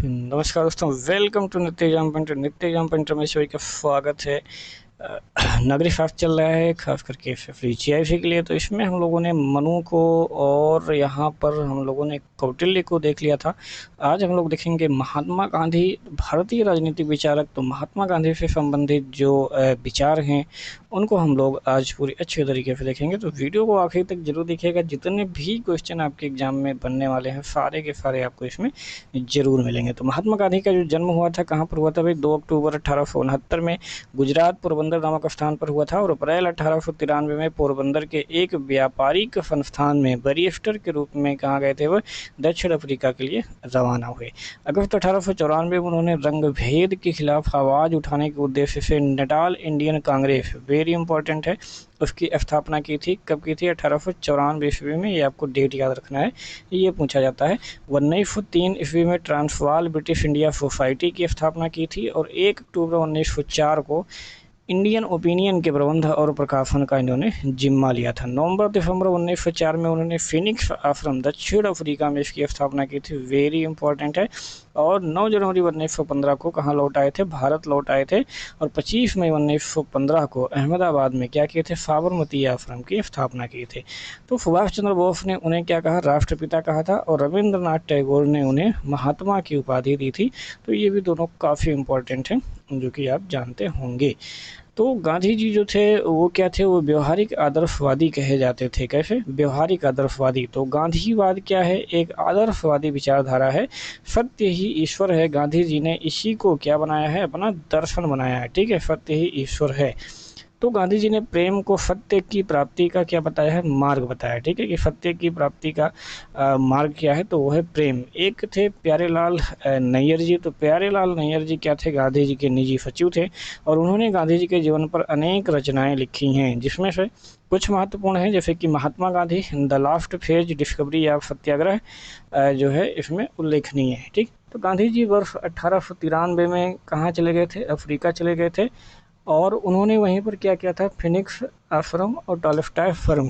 नमस्कार दोस्तों, welcome to नित्य एग्जाम पॉइंटर में सभी का स्वागत है। नागरिक शास्त्र चल रहा है, खास करके जीआईसी के लिए। तो इसमें हम लोगों ने मनु को और यहाँ पर हम लोगों ने कौटिल्य को देख लिया था। आज हम लोग देखेंगे महात्मा गांधी, भारतीय राजनीतिक विचारक। तो महात्मा गांधी से संबंधित जो विचार हैं उनको हम लोग आज पूरी अच्छे तरीके से देखेंगे। तो वीडियो को आखिर तक जरूर देखिएगा। जितने भी क्वेश्चन आपके एग्जाम में बनने वाले हैं सारे के सारे आपको इसमें जरूर मिलेंगे। तो महात्मा गांधी का जो जन्म हुआ था, कहाँ पर हुआ था भाई? 2 अक्टूबर 1869 में गुजरात पोरबंदर नामक स्थान पर हुआ था और अप्रैल 1893 में पोरबंदर के एक व्यापारिक संस्थान में बैरिस्टर के रूप में कहाँ गए थे? वह दक्षिण अफ्रीका के लिए रवाना हुए। अगस्त 1894 में उन्होंने रंगभेद के खिलाफ आवाज़ उठाने के उद्देश्य से Natal Indian Congress, very important है, उसकी स्थापना की थी। कब की थी? 1894 ईस्वी में। ये आपको डेट याद रखना है, ये पूछा जाता है। 1903 ईस्वी में ट्रांसवाल ब्रिटिश इंडिया सोसाइटी की स्थापना की थी और 1 अक्टूबर 1904 को इंडियन ओपिनियन के प्रबंध और प्रकाशन का इन्होंने जिम्मा लिया था। नवंबर दिसंबर 1904 में उन्होंने फिनिक्स आश्रम दक्षिण अफ्रीका में इसकी स्थापना की थी, वेरी इंपॉर्टेंट है। और 9 जनवरी 1915 को कहाँ लौट आए थे? भारत लौट आए थे। और 25 मई 1915 को अहमदाबाद में क्या किए थे? साबरमती आश्रम की स्थापना की थी। तो सुभाष चंद्र बोस ने उन्हें क्या कहा? राष्ट्रपिता कहा था। और रविंद्रनाथ टैगोर ने उन्हें महात्मा की उपाधि दी थी। तो ये भी दोनों काफ़ी इंपॉर्टेंट हैं, जो कि आप जानते होंगे। तो गांधी जी जो थे वो क्या थे? वो व्यवहारिक आदर्शवादी कहे जाते थे। कैसे? व्यवहारिक आदर्शवादी। तो गांधीवाद क्या है? एक आदर्शवादी विचारधारा है। सत्य ही ईश्वर है। गांधी जी ने इसी को क्या बनाया है? अपना दर्शन बनाया है। ठीक है, सत्य ही ईश्वर है। तो गांधी जी ने प्रेम को सत्य की प्राप्ति का क्या बताया है? मार्ग बताया। ठीक है, कि सत्य की प्राप्ति का मार्ग क्या है? तो वो है प्रेम। एक थे प्यारेलाल नैयर जी। तो प्यारेलाल नैयर जी क्या थे? गांधी जी के निजी सचिव थे और उन्होंने गांधी जी के जीवन पर अनेक रचनाएं लिखी हैं, जिसमें से कुछ महत्वपूर्ण हैं, जैसे कि Mahatma Gandhi, the last phase, discovery of Satyagraha जो है इसमें उल्लेखनीय है। ठीक, तो गांधी जी वर्ष 1893 में कहाँ चले गए थे? अफ्रीका चले गए थे और उन्होंने वहीं पर क्या किया था? फिनिक्स आश्रम और टॉलस्टॉय फर्म,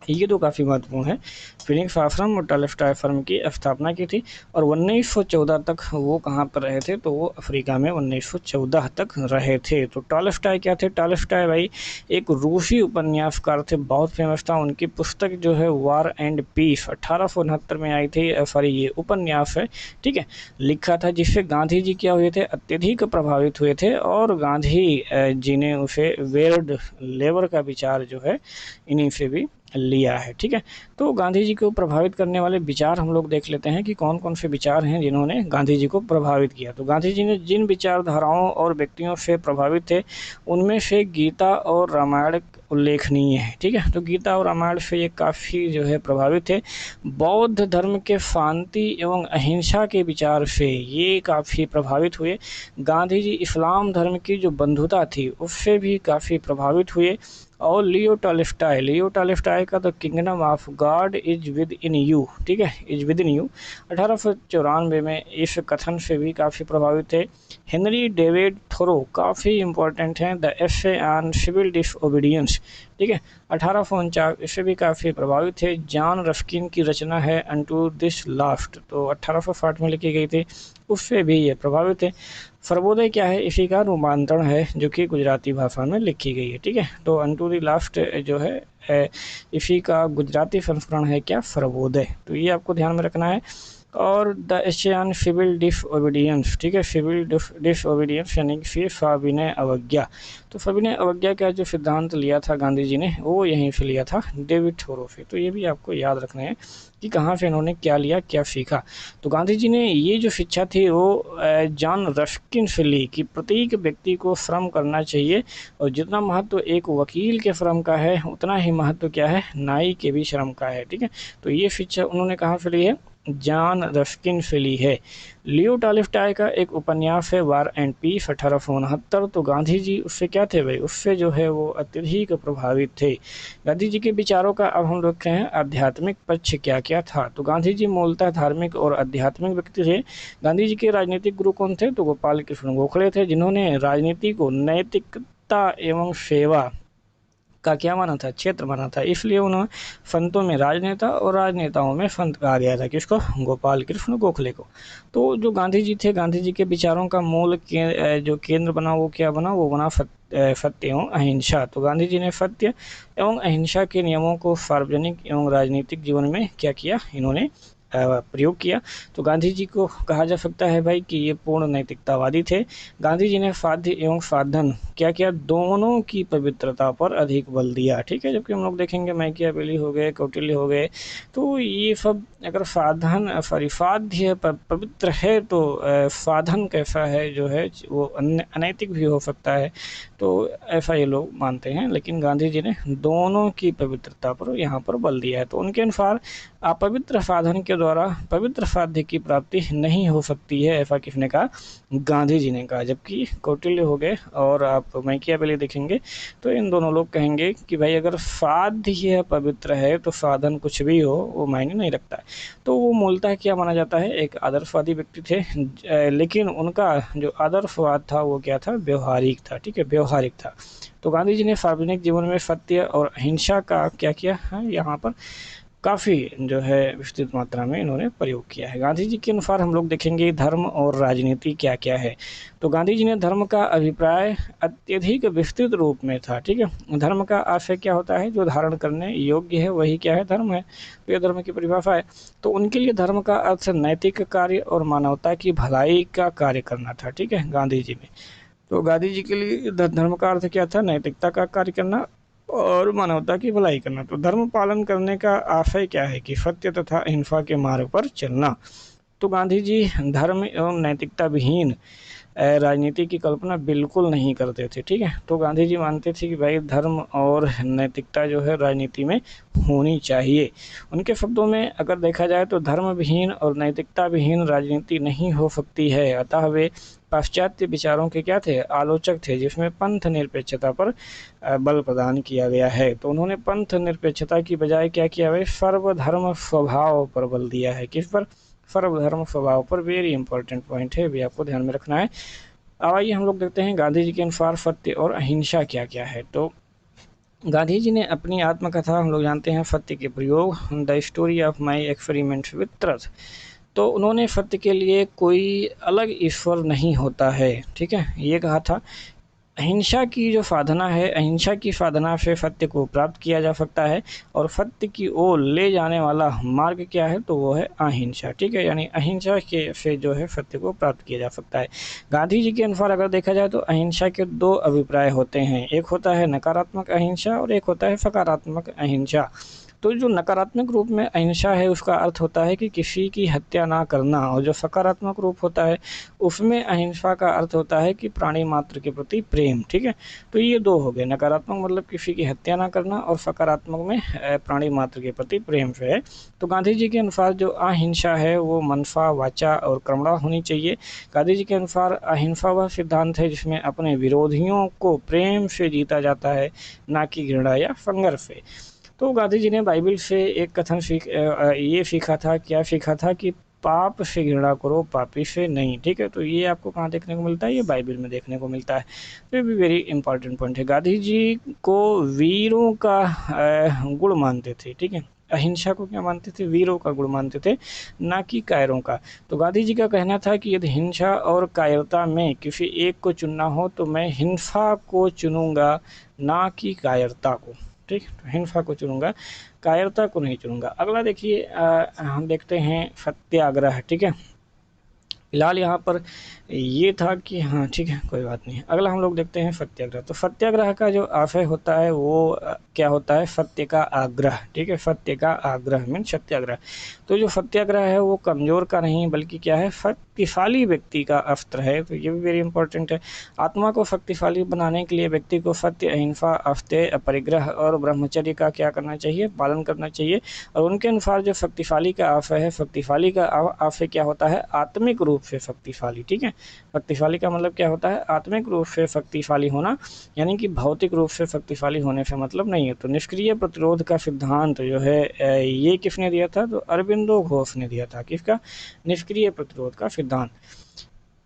ये तो काफ़ी महत्वपूर्ण है। फिनिक्स आश्रम और टॉलस्टॉय फर्म की स्थापना की थी। और 1914 तक वो कहाँ पर रहे थे? तो वो अफ्रीका में 1914 तक रहे थे। तो टॉलस्टॉय क्या थे? टॉलस्टॉय भाई एक रूसी उपन्यासकार थे, बहुत फेमस था। उनकी पुस्तक जो है वार एंड पीस 1869 में आई थी। सॉरी, ये उपन्यास है, ठीक है, लिखा था, जिससे गांधी जी क्या हुए थे? अत्यधिक प्रभावित हुए थे। और गांधी जी ने उसे वेर्ड लेबर का विचार जो है इन्हीं से भी लिया है। ठीक है, तो गांधी जी को प्रभावित करने वाले विचार हम लोग देख लेते हैं कि कौन कौन से विचार हैं जिन्होंने गांधी जी को प्रभावित किया। तो गांधी जी ने जिन विचारधाराओं और व्यक्तियों से प्रभावित थे उनमें से गीता और रामायण उल्लेखनीय है। ठीक है, तो गीता और रामायण से ये काफ़ी जो है प्रभावित थे। बौद्ध धर्म के शांति एवं अहिंसा के विचार से ये काफ़ी प्रभावित हुए। गांधी जी इस्लाम धर्म की जो बंधुता थी उससे भी काफ़ी प्रभावित हुए। और लियो टॉलस्टॉय का the kingdom of God is with in you, ठीक है, इज विद इन यू, 1894 में इस कथन से भी काफ़ी प्रभावित थे। हेनरी डेविड थोरो काफ़ी इंपॉर्टेंट हैं, the essay on civil disobedience, ठीक है, 1849, इससे भी काफ़ी प्रभावित थे। जॉन रस्किन की रचना है अनटू दिस लास्ट, तो 1860 में लिखी गई थी, उससे भी ये प्रभावित थे। सर्वोदय क्या है? इसी का रूपांतरण है जो कि गुजराती भाषा में लिखी गई है। ठीक है, तो अनटू द लास्ट जो है इसी का गुजराती संस्करण है क्या? सर्वोदय। तो ये आपको ध्यान में रखना है। और द एशियन सिविल डिसओबीडियंस, ठीक है, सिविल डिसओबीडियंस यानी कि सविनय अवज्ञा। तो सविनय अवज्ञा का जो सिद्धांत लिया था गांधी जी ने वो यहीं से लिया था, डेविड थोरो से। तो ये भी आपको याद रखना है कि कहाँ से इन्होंने क्या लिया, क्या सीखा। तो गांधी जी ने ये जो शिक्षा थी वो जॉन रस्किन से ली कि प्रत्येक व्यक्ति को श्रम करना चाहिए और जितना महत्व एक वकील के श्रम का है उतना ही महत्व क्या है? नाई के भी श्रम का है। ठीक है, तो ये शिक्षा उन्होंने कहाँ से ली है? जॉन रस्किन से ली है। लियो टॉलस्टॉय का एक उपन्यास है वार एंड पीस 1869। तो गांधी जी उससे क्या थे भाई? उससे जो है वो अत्यधिक प्रभावित थे। गांधी जी के विचारों का अब हम लोग कहें हैं आध्यात्मिक पक्ष क्या क्या था। तो गांधी जी मूलतः धार्मिक और आध्यात्मिक व्यक्ति थे। गांधी जी के राजनीतिक गुरु कौन थे? तो गोपाल कृष्ण गोखले थे, जिन्होंने राजनीति को नैतिकता एवं सेवा का क्या माना था, क्षेत्र माना था। इसलिए उन्होंने संतों में राजनेता और राजनेताओं में संत कहा गया था। किसको? गोपाल कृष्ण गोखले को। तो जो गांधी जी थे, गांधी जी के विचारों का मूल जो केंद्र बना वो क्या बना, वो बना सत्य एवं अहिंसा। तो गांधी जी ने सत्य एवं अहिंसा के नियमों को सार्वजनिक एवं राजनीतिक जीवन में क्या किया, इन्होंने प्रयोग किया। तो गांधी जी को कहा जा सकता है भाई कि ये पूर्ण नैतिकतावादी थे। गांधी जी ने साध्य एवं साधन क्या किया, दोनों की पवित्रता पर अधिक बल दिया। ठीक है, जबकि हम लोग देखेंगे मैकियावेली हो गए, कौटिल्य हो गए, तो ये सब अगर साधन साध्य पवित्र है तो साधन कैसा है जो है वो अनैतिक भी हो सकता है। तो ऐसा ये लोग मानते हैं, लेकिन गांधी जी ने दोनों की पवित्रता पर यहाँ पर बल दिया है। तो उनके अनुसार अपवित्र साधन के द्वारा पवित्र साध्य की प्राप्ति नहीं हो सकती है, ऐसा किसने कहा, गांधी जी ने कहा। जबकि कौटिल्य हो गए और आप मैकियावेली देखेंगे तो इन दोनों लोग कहेंगे कि भाई अगर साध्य ही पवित्र है तो साधन कुछ भी हो वो मायने नहीं रखता है। तो वो मूलतः क्या माना जाता है, एक आदर्शवादी व्यक्ति थे, लेकिन उनका जो आदर्शवाद था वो क्या था, व्यवहारिक था। ठीक है, व्यवहारिक था। तो गांधी जी ने सार्वजनिक जीवन में सत्य और अहिंसा का क्या किया है, यहाँ पर काफ़ी जो है विस्तृत मात्रा में इन्होंने प्रयोग किया है। गांधी जी के अनुसार हम लोग देखेंगे धर्म और राजनीति क्या क्या है। तो गांधी जी ने धर्म का अभिप्राय अत्यधिक विस्तृत रूप में था। ठीक है, धर्म का आशय क्या होता है, जो धारण करने योग्य है वही क्या है, धर्म है। तो यह धर्म की परिभाषा है। तो उनके लिए धर्म का अर्थ नैतिक कार्य और मानवता की भलाई का कार्य करना था। ठीक है, गांधी जी में। तो गांधी जी के लिए धर्म का अर्थ क्या था, नैतिकता का कार्य करना और मानवता की भलाई करना। तो धर्म पालन करने का आशय क्या है कि सत्य तथा अहिंसा के मार्ग पर चलना। तो गांधी जी धर्म एवं नैतिकता विहीन राजनीति की कल्पना बिल्कुल नहीं करते थे। ठीक है, तो गांधी जी मानते थे कि भाई धर्म और नैतिकता जो है राजनीति में होनी चाहिए। उनके शब्दों में अगर देखा जाए तो धर्म विहीन और नैतिकता विहीन राजनीति नहीं हो सकती है। अतः वे पाश्चात्य विचारों के क्या थे, आलोचक थे, जिसमें पंथ निरपेक्षता पर बल प्रदान किया गया है। तो उन्होंने पंथ निरपेक्षता की बजाय क्या किया है, सर्वधर्म स्वभाव पर बल दिया है। किस पर, सर्वधर्म स्वभाव पर। वेरी इंपॉर्टेंट पॉइंट है, भी आपको ध्यान में रखना है। अब आइए हम लोग देखते हैं गांधी जी के अनुसार सत्य और अहिंसा क्या क्या है। तो गांधी जी ने अपनी आत्मकथा, हम लोग जानते हैं सत्य के प्रयोग, the story of my experiment with truth. तो उन्होंने सत्य के लिए कोई अलग ईश्वर नहीं होता है। ठीक है, ये कहा था। अहिंसा की जो साधना है, अहिंसा की साधना से सत्य को प्राप्त किया जा सकता है, और सत्य की ओर ले जाने वाला मार्ग क्या है, तो वो है अहिंसा। ठीक है, यानी अहिंसा के से जो है सत्य को प्राप्त किया जा सकता है। गांधी जी के अनुसार अगर देखा जाए तो अहिंसा के दो अभिप्राय होते हैं, एक होता है नकारात्मक अहिंसा और एक होता है सकारात्मक अहिंसा। तो जो नकारात्मक रूप में अहिंसा है उसका अर्थ होता है कि किसी की हत्या ना करना, और जो सकारात्मक रूप होता है उसमें अहिंसा का अर्थ होता है कि प्राणी मात्र के प्रति प्रेम। ठीक है, तो ये दो हो गए, नकारात्मक मतलब किसी की हत्या ना करना और सकारात्मक में प्राणी मात्र के प्रति प्रेम से है। तो गांधी जी के अनुसार जो अहिंसा है वो मनसा, वाचा और कर्मणा होनी चाहिए। गांधी जी के अनुसार अहिंसा वह सिद्धांत है जिसमें अपने विरोधियों को प्रेम से जीता जाता है, ना कि घृणा या संघर्ष से। तो गांधी जी ने बाइबल से एक कथन ये सीखा था, क्या सीखा था कि पाप से घृणा करो, पापी से नहीं। ठीक है, तो ये आपको कहाँ देखने को मिलता है, ये बाइबल में देखने को मिलता है। तो ये भी वेरी इंपॉर्टेंट पॉइंट है। गांधी जी को वीरों का गुण मानते थे। ठीक है, अहिंसा को क्या मानते थे, वीरों का गुण मानते थे, ना कि कायरों का। तो गांधी जी का कहना था कि यदि हिंसा और कायरता में किसी एक को चुनना हो तो मैं हिंसा को चुनूंगा, ना कि कायरता को। ठीक, तो हिंसा को चुनूंगा, कायरता को नहीं चुनूंगा। अगला देखिए, हम देखते हैं सत्याग्रह। ठीक है, फिलहाल यहाँ पर ये था कि हाँ ठीक है कोई बात नहीं। अगला हम लोग देखते हैं सत्याग्रह। तो सत्याग्रह का जो आशय होता है वो क्या होता है, सत्य का आग्रह। ठीक है, सत्य का आग्रह मीन सत्याग्रह। तो जो सत्याग्रह है वो कमजोर का नहीं बल्कि क्या है, शक्तिशाली व्यक्ति का अस्त्र है। तो ये भी वेरी इंपॉर्टेंट है। आत्मा को शक्तिशाली बनाने के लिए व्यक्ति को सत्य, अहिंसा, अस्तेय, परिग्रह और ब्रह्मचर्य का क्या करना चाहिए, पालन करना चाहिए। और उनके अनुसार जो शक्तिशाली का आशय है, शक्तिशाली का आशय क्या होता है, आत्मिक रूप से शक्तिशाली। ठीक है, शक्तिशाली का मतलब क्या होता है, आत्मिक रूप से शक्तिशाली होना, यानी कि भौतिक रूप से शक्तिशाली होने से मतलब नहीं है। तो निष्क्रिय प्रतिरोध का सिद्धांत जो है ये किसने दिया था, तो अरबिंदो घोष ने दिया था। किसका, निष्क्रिय प्रतिरोध का सिद्धांत।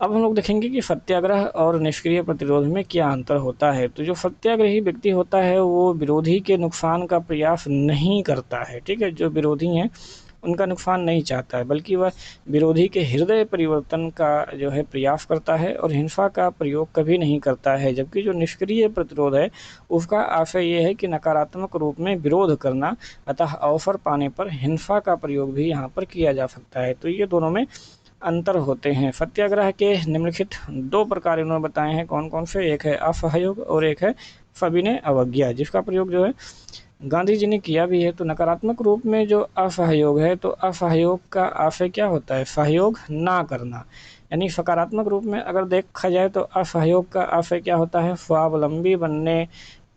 अब हम लोग देखेंगे कि सत्याग्रह और निष्क्रिय प्रतिरोध में क्या अंतर होता है। तो जो सत्याग्रही व्यक्ति होता है वो विरोधी के नुकसान का प्रयास नहीं करता है, ठीक है। जो विरोधी हैं उनका नुकसान नहीं चाहता है, बल्कि वह विरोधी के हृदय परिवर्तन का जो है प्रयास करता है और हिंसा का प्रयोग कभी नहीं करता है। जबकि जो निष्क्रिय प्रतिरोध है उसका आशय ये है कि नकारात्मक रूप में विरोध करना, अतः अवसर पाने पर हिंसा का प्रयोग भी यहाँ पर किया जा सकता है। तो ये दोनों में अंतर होते हैं। सत्याग्रह के निम्नलिखित दो प्रकार इन्होंने बताए हैं, कौन कौन से, एक है असहयोग और एक है सविनय अवज्ञा, जिसका प्रयोग जो है गांधी जी ने किया भी है। तो नकारात्मक रूप में जो असहयोग है, तो असहयोग का आशय क्या होता है, सहयोग ना करना। यानी सकारात्मक रूप में अगर देखा जाए तो असहयोग का आशय क्या होता है, स्वावलंबी बनने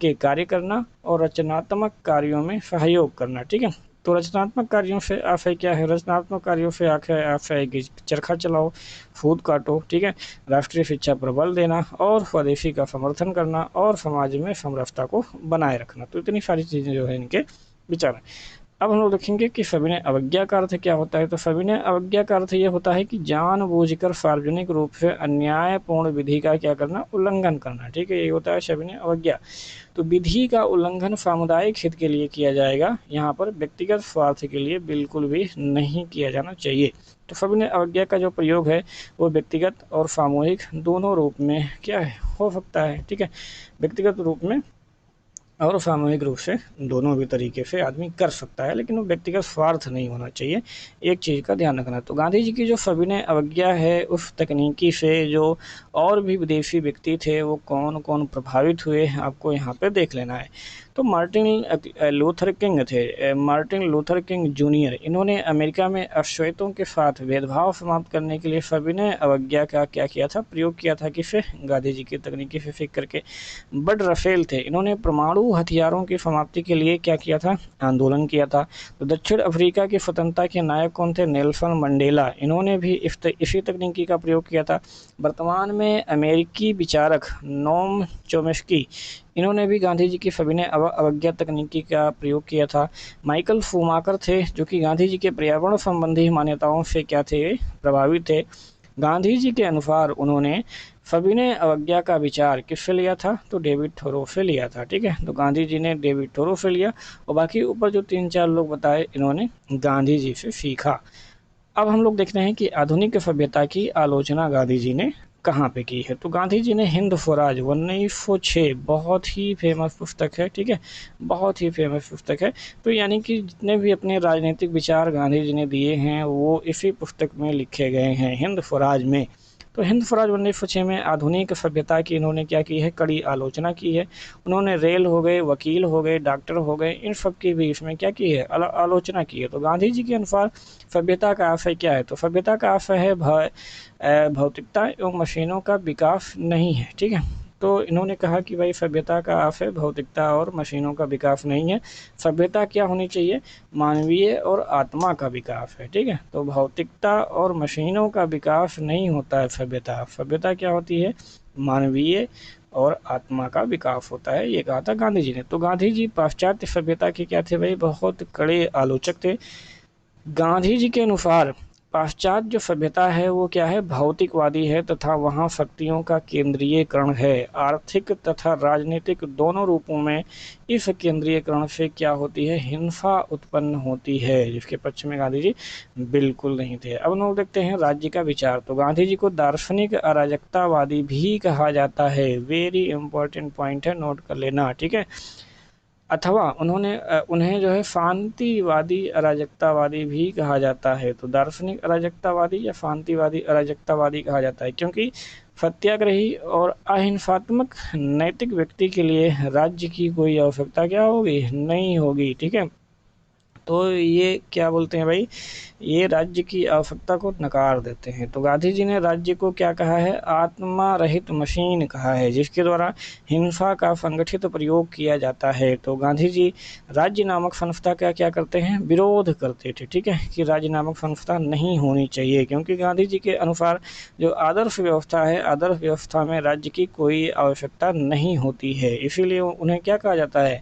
के कार्य करना और रचनात्मक कार्यों में सहयोग करना, ठीक है। तो रचनात्मक कार्यों से आशय क्या है, रचनात्मक कार्यों से आशय है कि चरखा चलाओ, फूद काटो, ठीक है, राष्ट्रीय शिक्षा पर बल देना और स्वदेशी का समर्थन करना और समाज में समरसता को बनाए रखना। तो इतनी सारी चीज़ें जो है इनके विचार हैं। अब हम लोग देखेंगे कि सविनय अवज्ञा का अर्थ क्या होता है। तो सविनय अवज्ञा का अर्थ ये होता है कि जानबूझकर सार्वजनिक रूप से अन्यायपूर्ण विधि का क्या करना, उल्लंघन करना, ठीक है। ये होता है सविनय अवज्ञा। तो विधि का उल्लंघन सामुदायिक हित के लिए किया जाएगा, यहाँ पर व्यक्तिगत स्वार्थ के लिए बिल्कुल भी नहीं किया जाना चाहिए। तो सविनय अवज्ञा का जो प्रयोग है वो व्यक्तिगत और सामूहिक दोनों रूप में क्या है, हो सकता है, ठीक है। व्यक्तिगत रूप में और सामूहिक रूप से दोनों भी तरीके से आदमी कर सकता है, लेकिन वो व्यक्तिगत स्वार्थ नहीं होना चाहिए, एक चीज़ का ध्यान रखना। तो गांधी जी की जो सविनय अवज्ञा है उस तकनीकी से जो और भी विदेशी व्यक्ति थे वो कौन कौन प्रभावित हुए, आपको यहाँ पे देख लेना है। तो मार्टिन लूथर किंग थे, मार्टिन लूथर किंग जूनियर, इन्होंने अमेरिका में अश्वेतों के साथ भेदभाव समाप्त करने के लिए सविनय अवज्ञा का क्या किया था, प्रयोग किया था। किसे, गांधी जी की तकनीकी से सीख करके। बड रफेल थे, इन्होंने परमाणु हथियारों की समाप्ति के लिए क्या किया था, आंदोलन किया था। तो दक्षिण अफ्रीका की स्वतंत्रता के नायक कौन थे, नेल्सन मंडेला, इन्होंने भी इसी तकनीकी का प्रयोग किया था। वर्तमान में अमेरिकी विचारक नोम चोम्स्की, इन्होंने भी गांधी जी की सविनय अवज्ञा तकनीकी का प्रयोग किया था। माइकल शूमाकर थे जो कि गांधी जी के पर्यावरण संबंधी मान्यताओं से क्या थे, प्रभावित थे। गांधी जी के अनुसार उन्होंने सविनय अवज्ञा का विचार किससे लिया था, तो डेविड थोरो से लिया था, ठीक है। तो गांधी जी ने डेविड थोरो से लिया और बाकी ऊपर जो 3-4 लोग बताए इन्होंने गांधी जी से सीखा। अब हम लोग देखते हैं कि आधुनिक सभ्यता की आलोचना गांधी जी ने कहाँ पे की है। तो गांधी जी ने हिंद स्वराज 1906 बहुत ही फेमस पुस्तक है, ठीक है, बहुत ही फेमस पुस्तक है। तो यानी कि जितने भी अपने राजनीतिक विचार गांधी जी ने दिए हैं वो इसी पुस्तक में लिखे गए हैं, हिंद स्वराज में। तो हिंद स्वराज 1906 में आधुनिक सभ्यता की इन्होंने क्या की है, कड़ी आलोचना की है। उन्होंने रेल हो गए, वकील हो गए, डॉक्टर हो गए, इन सब की भी इसमें क्या की है, आलोचना की है। तो गांधी जी के अनुसार सभ्यता का आशय क्या है, तो सभ्यता का आशय है भौतिकता एवं मशीनों का विकास नहीं है, ठीक है। तो इन्होंने कहा कि भाई सभ्यता का आशय भौतिकता और मशीनों का विकास नहीं है, सभ्यता क्या होनी चाहिए, मानवीय और आत्मा का विकास है, ठीक है। तो भौतिकता और मशीनों का विकास नहीं होता है सभ्यता, सभ्यता क्या होती है, मानवीय और आत्मा का विकास होता है, ये कहा था गांधी जी ने। तो गांधी जी पाश्चात्य सभ्यता के क्या थे भाई, बहुत कड़े आलोचक थे। गांधी जी के अनुसार पाश्चात्य जो सभ्यता है वो क्या है, भौतिकवादी है तथा वहाँ शक्तियों का केंद्रीयकरण है। आर्थिक तथा राजनीतिक दोनों रूपों में इस केंद्रीयकरण से क्या होती है, हिंसा उत्पन्न होती है, जिसके पक्ष में गांधी जी बिल्कुल नहीं थे। अब लोग देखते हैं राज्य का विचार। तो गांधी जी को दार्शनिक अराजकतावादी भी कहा जाता है, वेरी इंपॉर्टेंट पॉइंट है, नोट कर लेना, ठीक है। अथवा उन्हें जो है शांतिवादी अराजकतावादी भी कहा जाता है। तो दार्शनिक अराजकतावादी या शांतिवादी अराजकतावादी कहा जाता है, क्योंकि सत्याग्रही और अहिंसात्मक नैतिक व्यक्ति के लिए राज्य की कोई आवश्यकता क्या होगी, नहीं होगी, ठीक है। तो ये क्या बोलते हैं भाई, ये राज्य की आवश्यकता को नकार देते हैं। तो गांधी जी ने राज्य को क्या कहा है, आत्मा रहित मशीन कहा है, जिसके द्वारा हिंसा का संगठित प्रयोग किया जाता है। तो गांधी जी राज्य नामक संस्था का क्या करते हैं, विरोध करते थे, ठीक है, कि राज्य नामक संस्था नहीं होनी चाहिए, क्योंकि गांधी जी के अनुसार जो आदर्श व्यवस्था है, आदर्श व्यवस्था में राज्य की कोई आवश्यकता नहीं होती है, इसीलिए उन्हें क्या कहा जाता है,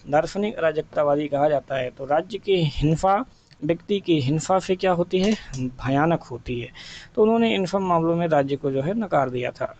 दार्शनिक अराजकतावादी कहा जाता है। तो राज्य की हिंसा व्यक्ति की हिंसा से क्या होती है, भयानक होती है। तो उन्होंने इन सब मामलों में राज्य को जो है नकार दिया था।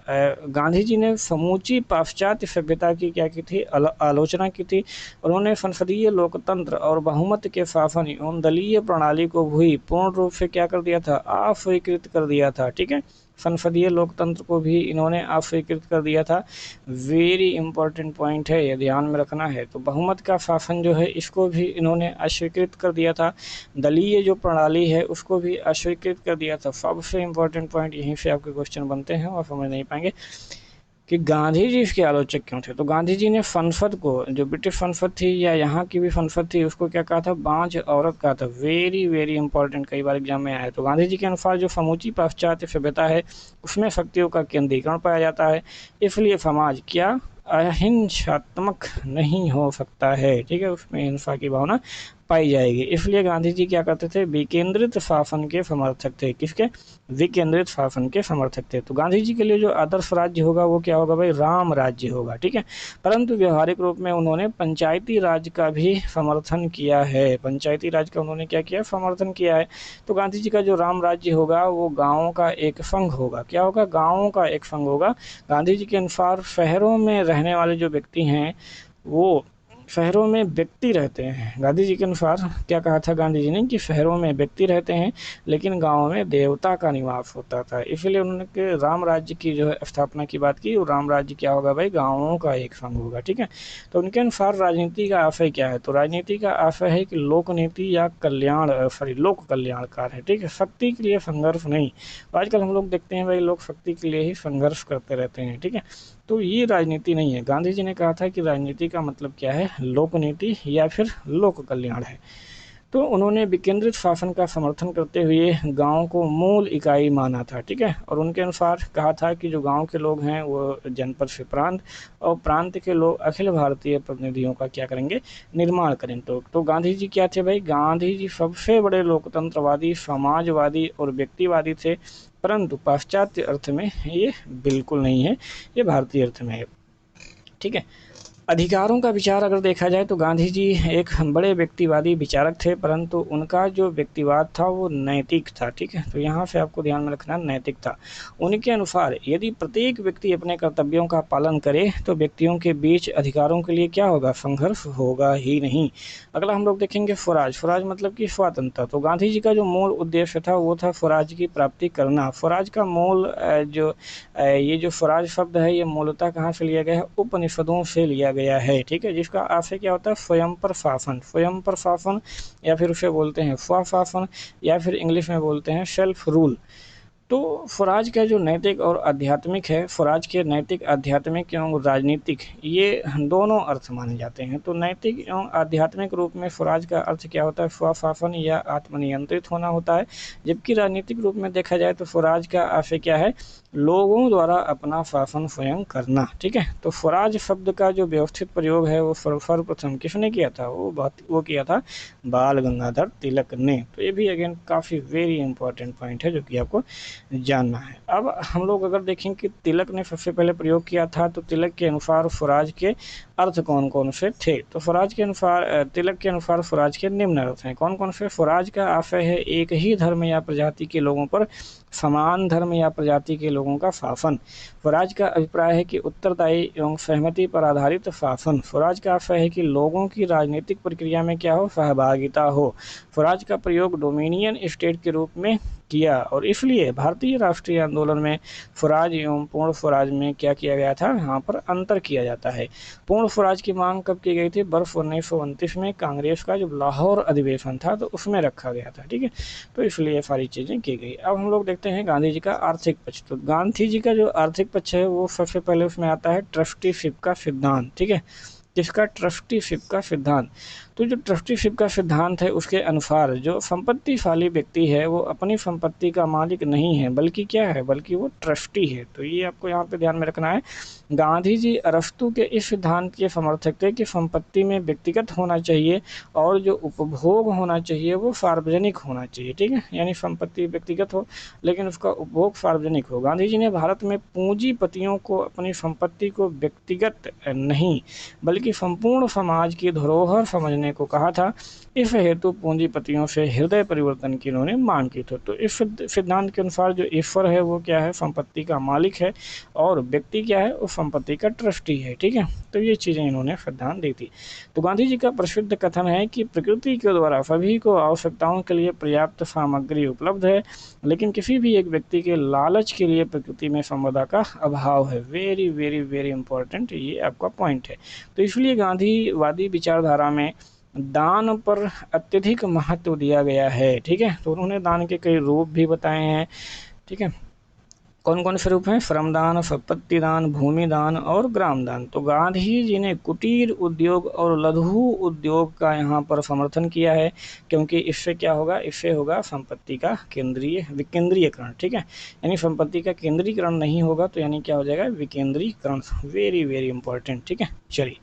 गांधी जी ने समूची पाश्चात्य सभ्यता की क्या की थी, आलोचना की थी। उन्होंने संसदीय लोकतंत्र और बहुमत के शासन एवं दलीय प्रणाली को भी पूर्ण रूप से क्या कर दिया था, अस्वीकृत कर दिया था। ठीक है, संसदीय लोकतंत्र को भी इन्होंने अस्वीकृत कर दिया था। वेरी इंपॉर्टेंट पॉइंट है, ये ध्यान में रखना है। तो बहुमत का शासन जो है इसको भी इन्होंने अस्वीकृत कर दिया था। दलीय जो प्रणाली है उसको भी अस्वीकृत कर दिया था। सबसे इंपॉर्टेंट पॉइंट यहीं से आपके क्वेश्चन बनते हैं और समझ नहीं पाएंगे कि गांधी जी इसके आलोचक क्यों थे। तो गांधी जी ने संसद को, जो ब्रिटिश संसद थी या यहाँ की भी संसद थी, उसको क्या कहा था, बांझ औरत कहा था। वेरी वेरी इंपॉर्टेंट, कई बार एग्जाम में आया है। तो गांधी जी के अनुसार जो समूची पाश्चात्य सभ्यता है उसमें शक्तियों का केंद्रीकरण पाया जाता है, इसलिए समाज क्या अहिंसात्मक नहीं हो सकता है। ठीक है, उसमें हिंसा की भावना पाई जाएगी। इसलिए गांधी जी क्या करते थे, विकेंद्रित शासन के समर्थक थे। किसके, विकेंद्रित शासन के समर्थक थे। तो गांधी जी के लिए जो आदर्श राज्य होगा वो क्या होगा भाई, राम राज्य होगा। ठीक है, परंतु व्यवहारिक रूप में उन्होंने पंचायती राज का भी समर्थन किया है। पंचायती राज का उन्होंने क्या किया, समर्थन किया है। तो गांधी जी का जो राम राज्य होगा वो गाँवों का एक संघ होगा। क्या होगा, गाँवों का एक संघ होगा। गांधी जी के अनुसार शहरों में रहने वाले जो व्यक्ति हैं वो, शहरों में व्यक्ति रहते हैं। गांधी जी के अनुसार क्या कहा था गांधी जी ने, कि शहरों में व्यक्ति रहते हैं लेकिन गाँव में देवता का निवास होता था। इसलिए उन्होंने राम राज्य की जो है स्थापना की बात की। और राम राज्य क्या होगा भाई, गाँवों का एक संघ होगा। ठीक है, तो उनके अनुसार राजनीति का आशय क्या है, तो राजनीति का आशय है कि लोक नीति या लोक कल्याणकार है। ठीक है, शक्ति के लिए संघर्ष नहीं। आजकल हम लोग देखते हैं भाई, लोग शक्ति के लिए ही संघर्ष करते रहते हैं। ठीक है, तो ये राजनीति नहीं है। गांधी जी ने कहा था कि राजनीति का मतलब क्या है, लोक नीति या फिर लोक कल्याण है। तो उन्होंने विकेंद्रित शासन का समर्थन करते हुए गांव को मूल इकाई माना था। ठीक है, और उनके अनुसार कहा था कि जो गांव के लोग हैं वो जनपद से प्रांत और प्रांत के लोग अखिल भारतीय प्रतिनिधियों का क्या करेंगे, निर्माण करें। तो गांधी जी क्या थे भाई, गांधी जी सबसे बड़े लोकतंत्रवादी, समाजवादी और व्यक्तिवादी थे। परंतु पाश्चात्य अर्थ में ये बिल्कुल नहीं है, ये भारतीय अर्थ में है। ठीक है, अधिकारों का विचार अगर देखा जाए तो गांधी जी एक बड़े व्यक्तिवादी विचारक थे, परंतु उनका जो व्यक्तिवाद था वो नैतिक था। ठीक है, तो यहाँ से आपको ध्यान में रखना, नैतिक था। उनके अनुसार यदि प्रत्येक व्यक्ति अपने कर्तव्यों का पालन करे तो व्यक्तियों के बीच अधिकारों के लिए क्या होगा, संघर्ष होगा ही नहीं। अगला हम लोग देखेंगे स्वराज। स्वराज मतलब कि स्वतंत्रता। तो गांधी जी का जो मूल उद्देश्य था वो था स्वराज की प्राप्ति करना। स्वराज का मूल ये जो स्वराज शब्द है ये मूलतः कहाँ से लिया गया है, उपनिषदों से लिया गया है। ठीक है, जिसका आशय क्या होता है, स्वयं पर शासन। स्वयं पर शासन या फिर उसे बोलते हैं स्वशासन या फिर इंग्लिश में बोलते हैं सेल्फ रूल। तो स्वराज का जो नैतिक और आध्यात्मिक है, स्वराज के नैतिक, आध्यात्मिक एवं राजनीतिक ये दोनों अर्थ माने जाते हैं। तो नैतिक एवं आध्यात्मिक रूप में स्वराज का अर्थ क्या होता है, स्वशासन या आत्मनियंत्रित होना होता है। जबकि राजनीतिक रूप में देखा जाए तो स्वराज का आशय क्या है, लोगों द्वारा अपना शासन स्वयं करना। ठीक है, तो स्वराज शब्द का जो व्यवस्थित प्रयोग है वो सर्वप्रथम किसने किया था, वो किया था बाल गंगाधर तिलक ने। तो ये भी अगेन काफ़ी वेरी इंपॉर्टेंट पॉइंट है जो कि आपको जानना है। अब हम लोग अगर देखें कि तिलक ने सबसे पहले प्रयोग किया था, तो तिलक के अनुसार स्वराज के अर्थ कौन कौन से थे। तो स्वराज के अनुसार, तिलक के अनुसार स्वराज के निम्न अर्थ हैं। कौन कौन से, स्वराज का आशय है एक ही धर्म या प्रजाति के लोगों पर समान धर्म या प्रजाति के लोगों का शासन। स्वराज का अभिप्राय है कि उत्तरदायी एवं सहमति पर आधारित शासन। स्वराज का आशय है कि लोगों की राजनीतिक प्रक्रिया में क्या हो, सहभागिता हो। स्वराज का प्रयोग डोमिनियन स्टेट के रूप में किया और इसलिए भारतीय राष्ट्रीय आंदोलन में स्वराज एवं पूर्ण स्वराज में क्या किया गया था, यहाँ पर अंतर किया जाता है। पूर्ण स्वराज की मांग कब की गई थी, वर्ष 1929 में कांग्रेस का जो लाहौर अधिवेशन था तो उसमें रखा गया था। ठीक है, तो इसलिए सारी चीज़ें की गई। अब हम लोग देखते हैं गांधी जी का आर्थिक पक्ष। तो गांधी जी का जो आर्थिक पक्ष है वो सबसे पहले उसमें आता है ट्रस्टीशिप का सिद्धांत। ठीक है, जिसका ट्रस्टीशिप का सिद्धांत, तो जो ट्रस्टीशिप का सिद्धांत है उसके अनुसार जो संपत्तिशाली व्यक्ति है वो अपनी संपत्ति का मालिक नहीं है बल्कि क्या है, बल्कि वो ट्रस्टी है। तो ये आपको यहाँ पे ध्यान में रखना है। गांधी जी अरस्तू के इस सिद्धांत के समर्थक थे कि संपत्ति में व्यक्तिगत होना चाहिए और जो उपभोग होना चाहिए वो सार्वजनिक होना चाहिए। ठीक है, यानी संपत्ति व्यक्तिगत हो लेकिन उसका उपभोग सार्वजनिक हो। गांधी जी ने भारत में पूंजीपतियों को अपनी संपत्ति को व्यक्तिगत नहीं बल्कि बल्कि संपूर्ण समाज की धरोहर समझने को कहा था। इस हेतु पूंजीपतियों से हृदय परिवर्तन की इन्होंने मांग की थी। तो इस सिद्धांत के अनुसार जो ईश्वर है वो क्या है, संपत्ति का मालिक है, और व्यक्ति क्या है, वो संपत्ति का ट्रस्टी है। ठीक है, तो ये चीज़ें इन्होंने सिद्धांत दी थी। तो गांधी जी का प्रसिद्ध कथन है कि प्रकृति के द्वारा सभी को आवश्यकताओं के लिए पर्याप्त सामग्री उपलब्ध है, लेकिन किसी भी एक व्यक्ति के लालच के लिए प्रकृति में संपदा का अभाव है। वेरी वेरी वेरी इंपॉर्टेंट ये आपका पॉइंट है। तो इसलिए गांधीवादी विचारधारा में दान पर अत्यधिक महत्व दिया गया है। ठीक है, तो उन्होंने दान के कई रूप भी बताए हैं। ठीक है, कौन कौन से रूप हैं? श्रमदान, संपत्ति दान, भूमि दान और ग्राम दान। तो गांधी जी ने कुटीर उद्योग और लघु उद्योग का यहाँ पर समर्थन किया है, क्योंकि इससे क्या होगा, इससे होगा संपत्ति का विकेंद्रीयकरण। ठीक है, यानी संपत्ति का केंद्रीकरण नहीं होगा, तो यानी क्या हो जाएगा, विकेंद्रीकरण। Very very important. ठीक है, चलिए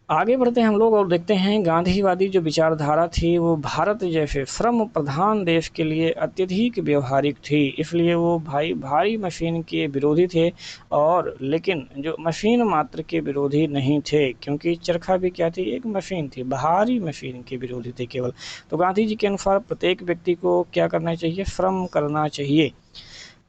आगे बढ़ते हैं हम लोग और देखते हैं गांधीवादी जो विचारधारा थी वो भारत जैसे श्रम प्रधान देश के लिए अत्यधिक व्यवहारिक थी। इसलिए वो भारी मशीन के विरोधी थे, और लेकिन जो मशीन मात्र के विरोधी नहीं थे, क्योंकि चरखा भी क्या थी, एक मशीन थी, भारी मशीन के विरोधी थे केवल। तो गांधी जी के अनुसार प्रत्येक व्यक्ति को क्या करना चाहिए, श्रम करना चाहिए।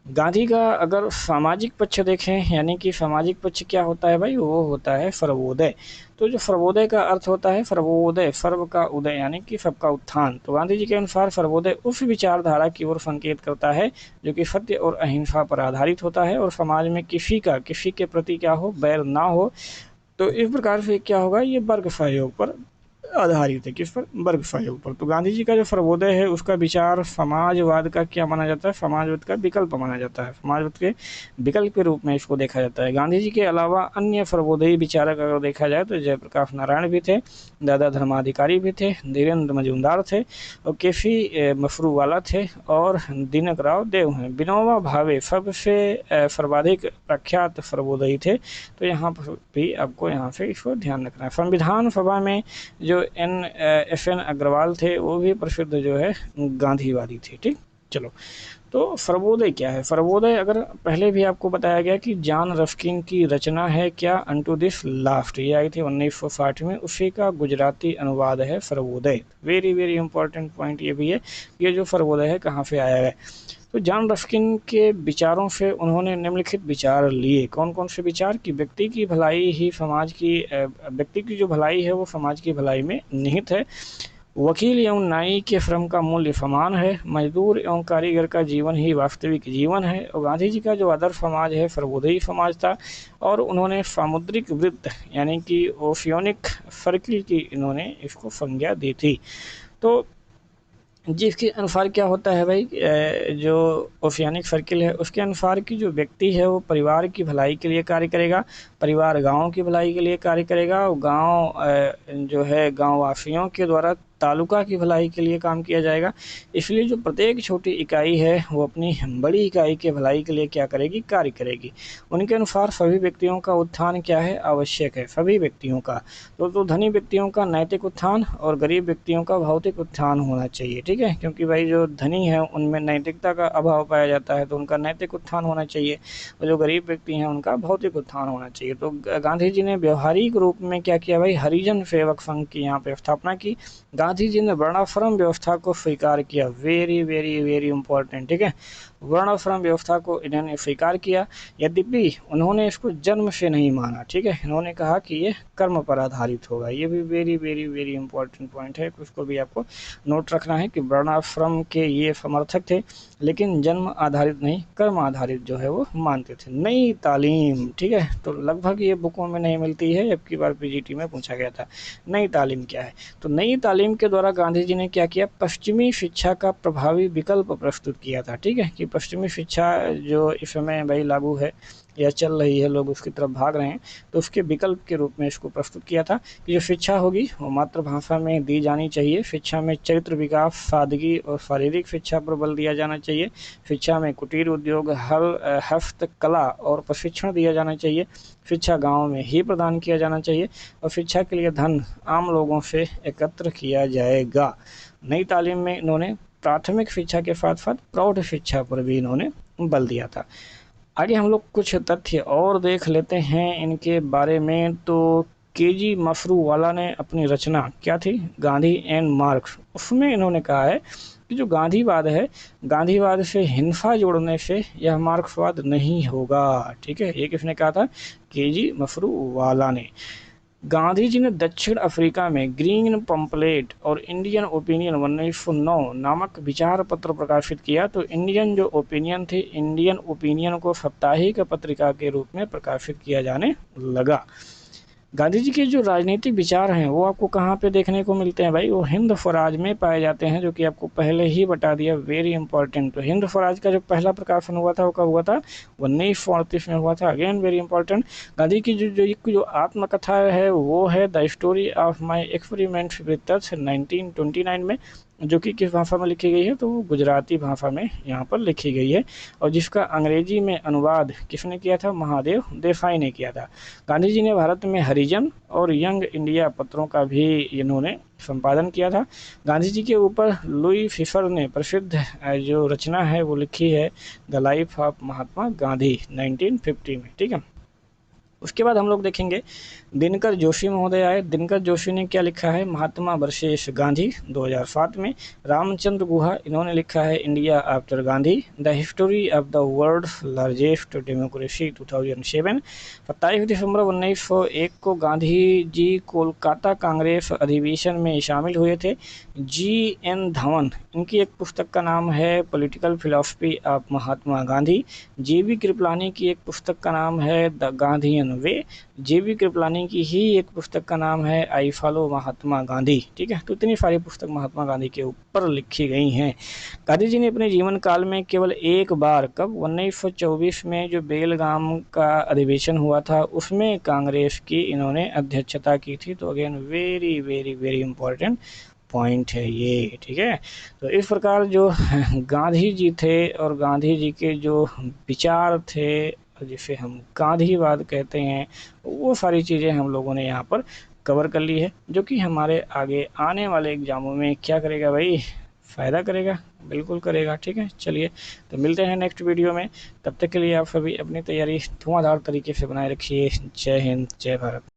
गांधी का अगर सामाजिक पक्ष देखें, यानी कि सामाजिक पक्ष क्या होता है भाई, वो होता है सर्वोदय। तो जो सर्वोदय का अर्थ होता है, सर्वोदय, सर्व का उदय, यानी कि सबका उत्थान। तो गांधी जी के अनुसार सर्वोदय उस विचारधारा की ओर संकेत करता है जो कि सत्य और अहिंसा पर आधारित होता है, और समाज में किसी के प्रति क्या हो, बैर ना हो। तो इस प्रकार से क्या होगा, ये वर्ग सहयोग पर आधारित है। किस पर? वर्ग सहयोग पर। तो गांधी जी का जो सर्वोदय है उसका विचार समाजवाद का क्या माना जाता है, समाजवाद का विकल्प माना जाता है, समाजवाद के विकल्प के रूप में इसको देखा जाता है। गांधी जी के अलावा अन्य सर्वोदयी विचारक अगर देखा जाए तो जयप्रकाश नारायण भी थे, दादा धर्माधिकारी भी थे, धीरेन्द्र मजूमदार थे, और केसी मफरूवाला थे, और दीनक राव देव हैं। विनोबा भावे सबसे सर्वाधिक प्रख्यात सर्वोदयी थे। तो यहाँ पर भी आपको यहाँ से इसको ध्यान रखना है। संविधान सभा में जो FN अग्रवाल थे वो भी प्रसिद्ध जो है गांधीवादी थे। ठीक, चलो तो सर्वोदय क्या है? सर्वोदय अगर पहले भी आपको बताया गया कि जॉन रस्किन की रचना है क्या, अनटू दिस लास्ट, ये आई थी 1960 में, उसी का गुजराती अनुवाद है Sarvodaya. Very very important point ये भी है, ये जो सर्वोदय है कहाँ से आया है। तो जॉन रस्किन के विचारों से उन्होंने निम्नलिखित विचार लिए। कौन कौन से विचार? कि व्यक्ति की भलाई ही समाज की, व्यक्ति की जो भलाई है वो समाज की भलाई में निहित है। वकील एवं न्यायी के श्रम का मूल्य समान है। मजदूर एवं कारीगर का जीवन ही वास्तविक जीवन है। और गांधी जी का जो आदर्श समाज है सर्वोदयी समाज था, और उन्होंने सामुद्रिक वृत्त यानी कि ओशियोनिक सर्किल की इन्होंने इसको संज्ञा दी थी। तो जिसके अनुसार क्या होता है भाई, जो ओशियानिक सर्किल है उसके अनुसार कि जो व्यक्ति है वो परिवार की भलाई के लिए कार्य करेगा, परिवार गांव की भलाई के लिए कार्य करेगा, और गांव जो है गांव वासियों के द्वारा तालुका की भलाई के लिए काम किया जाएगा। इसलिए जो प्रत्येक छोटी इकाई है वो अपनी बड़ी इकाई के भलाई के लिए क्या करेगी, कार्य करेगी। उनके अनुसार सभी व्यक्तियों का उत्थान क्या है, आवश्यक है, सभी व्यक्तियों का। तो धनी व्यक्तियों का नैतिक उत्थान और गरीब व्यक्तियों का भौतिक उत्थान होना चाहिए। ठीक है, क्योंकि भाई जो धनी है उनमें नैतिकता का अभाव पाया जाता है, तो उनका नैतिक उत्थान होना चाहिए, और जो गरीब व्यक्ति हैं उनका भौतिक उत्थान होना चाहिए। तो गांधी जी ने व्यवहारिक रूप में क्या किया भाई, हरिजन सेवक संघ की यहाँ पे स्थापना की। गांधी जी ने वर्णाश्रम व्यवस्था को स्वीकार किया। Very very very important. ठीक है, वर्णाश्रम व्यवस्था को इन्होंने स्वीकार किया, यद्यपि उन्होंने इसको जन्म से नहीं माना। ठीक है, इन्होंने कहा कि ये कर्म पर आधारित होगा। ये भी very very very important point है, उसको भी आपको नोट रखना है कि वर्णाश्रम के ये समर्थक थे, लेकिन जन्म आधारित नहीं, कर्म आधारित जो है वो मानते थे। नई तालीम, ठीक है, तो लगभग ये बुकों में नहीं मिलती है, अब की बार PGT में पूछा गया था नई तालीम क्या है। तो नई तालीम के द्वारा गांधी जी ने क्या किया, पश्चिमी शिक्षा का प्रभावी विकल्प प्रस्तुत किया था। ठीक है, कि पश्चिमी शिक्षा जो इस समय भाई लागू है या चल रही है, लोग उसकी तरफ भाग रहे हैं, तो उसके विकल्प के रूप में इसको प्रस्तुत किया था कि जो शिक्षा होगी वो मातृभाषा में दी जानी चाहिए। शिक्षा में चरित्र विकास, सादगी और शारीरिक शिक्षा पर बल दिया जाना चाहिए। शिक्षा में कुटीर उद्योग, हस्तकला और प्रशिक्षण दिया जाना चाहिए। शिक्षा गाँव में ही प्रदान किया जाना चाहिए, और शिक्षा के लिए धन आम लोगों से एकत्र किया जाएगा। नई तालीम में इन्होंने प्राथमिक शिक्षा के साथ साथ प्रौढ़ शिक्षा पर भी इन्होंने बल दिया था। आगे हम लोग कुछ तथ्य और देख लेते हैं इनके बारे में। तो केजी मफरूवाला ने अपनी रचना क्या थी, गांधी एंड मार्क्स, उसमें इन्होंने कहा है कि जो गांधीवाद है, गांधीवाद से हिंसा जोड़ने से यह मार्क्सवाद नहीं होगा। ठीक है, ये किसने कहा था, केजी मफरूवाला ने। गांधी जी ने दक्षिण अफ्रीका में ग्रीन पंपलेट और इंडियन ओपिनियन 1909 नामक विचार पत्र प्रकाशित किया। तो इंडियन जो ओपिनियन थी, इंडियन ओपिनियन को साप्ताहिक पत्रिका के रूप में प्रकाशित किया जाने लगा। गांधी जी के जो राजनीतिक विचार हैं वो आपको कहाँ पे देखने को मिलते हैं भाई, वो हिंद स्वराज में पाए जाते हैं, जो कि आपको पहले ही बता दिया, वेरी इंपॉर्टेंट। तो हिंद स्वराज का जो पहला प्रकाशन हुआ था वो कब हुआ था, 1938 में हुआ था, अगेन वेरी इंपॉर्टेंट। गांधी की जो आत्मकथा है वो है the story of my experiment with touch 1929 में, जो कि किस भाषा में लिखी गई है, तो वो गुजराती भाषा में यहाँ पर लिखी गई है, और जिसका अंग्रेजी में अनुवाद किसने किया था, महादेव देसाई ने किया था। गांधी जी ने भारत में हरिजन और यंग इंडिया पत्रों का भी इन्होंने संपादन किया था। गांधी जी के ऊपर लुई फिशर ने प्रसिद्ध जो रचना है वो लिखी है, the life of Mahatma Gandhi 1950 में। ठीक है, उसके बाद हम लोग देखेंगे दिनकर जोशी महोदय आए। दिनकर जोशी ने क्या लिखा है, महात्मा वर्सेस गांधी 2007 में। रामचंद्र गुहा, इन्होंने लिखा है India after Gandhi, the history of the world's largest democracy 2007। 27 दिसंबर 1901 को गांधी जी कोलकाता कांग्रेस अधिवेशन में शामिल हुए थे। जी.एन. धवन, इनकी एक पुस्तक का नाम है political philosophy of Mahatma Gandhi. JB. Kripalani की एक पुस्तक का नाम है the Gandhian way. JB. Kripalani की ही एक पुस्तक का नाम है आई फॉलो महात्मा गांधी। ठीक है, तो इतनी सारी पुस्तक महात्मा गांधी के ऊपर लिखी गई हैं। गांधी जी ने अपने जीवन काल में केवल एक बार, कब, 1924 में जो बेलगाम का अधिवेशन हुआ था उसमें कांग्रेस की इन्होंने अध्यक्षता की थी। तो again very very very important point है ये। ठीक है, तो इस प्रकार जो गांधी जी थे और गांधी जी के जो विचार थे, जिसे हम गांधीवाद कहते हैं, वो सारी चीज़ें हम लोगों ने यहाँ पर कवर कर ली है, जो कि हमारे आगे आने वाले एग्जामों में क्या करेगा भाई, फ़ायदा करेगा, बिल्कुल करेगा। ठीक है, चलिए तो मिलते हैं नेक्स्ट वीडियो में, तब तक के लिए आप सभी अपनी तैयारी धुआंधार तरीके से बनाए रखिए। जय हिंद, जय भारत।